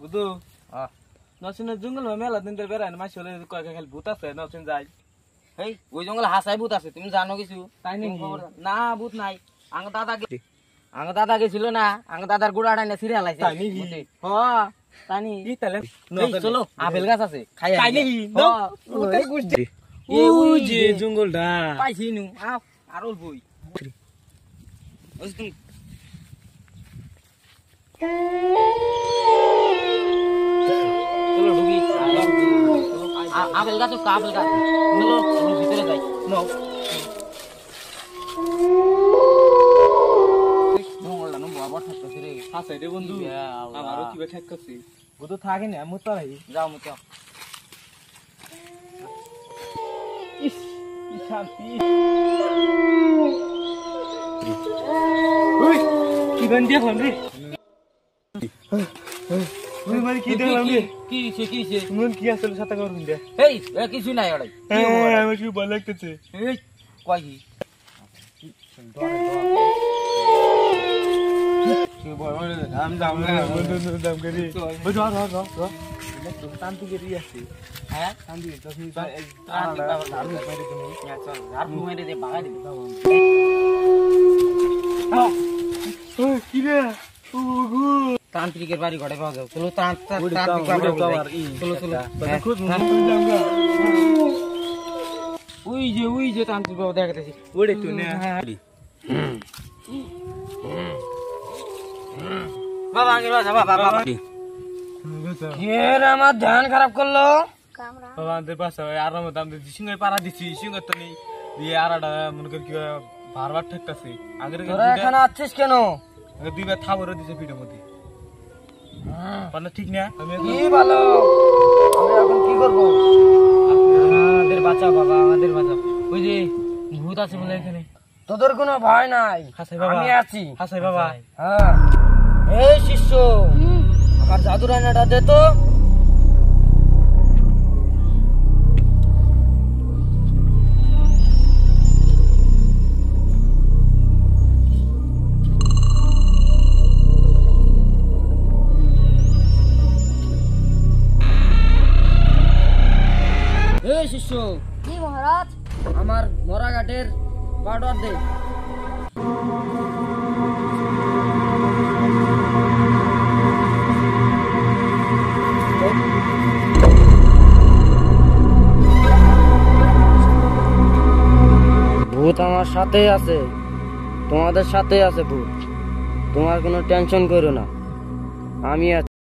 বুঝু নসিন জঙ্গল মেলা দিন ধরে বেড়ায় মাসি হলে কয়েক খালি ভূত আছে নসিন যায় এই ওই জঙ্গলে হাসাই ভূত আছে তুমি জানো কিছু তাই নাকি? না ভূত নাই আঙ্গ দাদা গেছিল না আঙ্গ দাদার গুড়াটা না ছিঁড়ে হালাইছে তাই নাকি? হ তাই নি কি তাহলে এই চলো আপেল গাছ আছে খাই তাই নাকি? ওটাই বুঝছি ওই যে জঙ্গলটা পাইছি নু আর অল্পই ওই তুমি চলো ঢুকি আপেল গাছ আপেল গাছ চলো ভিতরে যাই জঙ্গলটা নো বরাবর থাকতেছে রে আছে রে বন্ধু আমারও কিবা ঠেক করছি বুঝু থাকে না মুতা ভাই যাও মুতো ইস কি শান্তি ওই কি গান দিয়ে ফোন রে ওই মানে কি দেখলাম রে কি মন কি আসলে সাথে করুন দে এই কিছু নাই ওড়াই আমার কি ভালো লাগতেছে এই কই কি বড় বড় দাম বন্ধু দাম করি বুঝ র শান্তি করি আছে হ্যাঁ শান্তি তো আর মুহেরে দে বাগা দিবে কি রে ও গো তান্ত্রিকের বাড়ি ঘরে পাওয়া যাও চলো তান্ত্রিক ওই যে তান্ত্রিক বাবা দেখাতেছি ওরে তুই না বাবা আগে বাবা কে রে আমার ধ্যান খারাপ করলো বাবা আমাদের বাসা আরাম দাম দিচ্ছি সিংহে পাড়া দিচ্ছি সিংহ তো নেই দিয়ে আড়াটা মনে করি কি বারবার ঠেকতেছে আগের তোরা এখানে আছিস কেন দুইবার থাবরে দিছে পিঠের মধ্যে পারলে ঠিক না আমি কি ভালো আমরা এখন কি করব আমাদের বাঁচাও বাবা আমাদের বাঁচাও ওই যে ভূত আছে বলে এখানে তোদের কোনো ভয় নাই হাসাই বাবা আমি আছি হাসাই বাবা হ্যাঁ এই শিষ্য আমার জাদুর আয়নাটা দে তো এই শিষ্য জি মহারাজ আমার মরা ঘাটের পাউডার দে ভূত আমার সাথে আছে তোমাদের সাথে আছে ভূত তোমার কোনো টেনশন করো না আমি আছি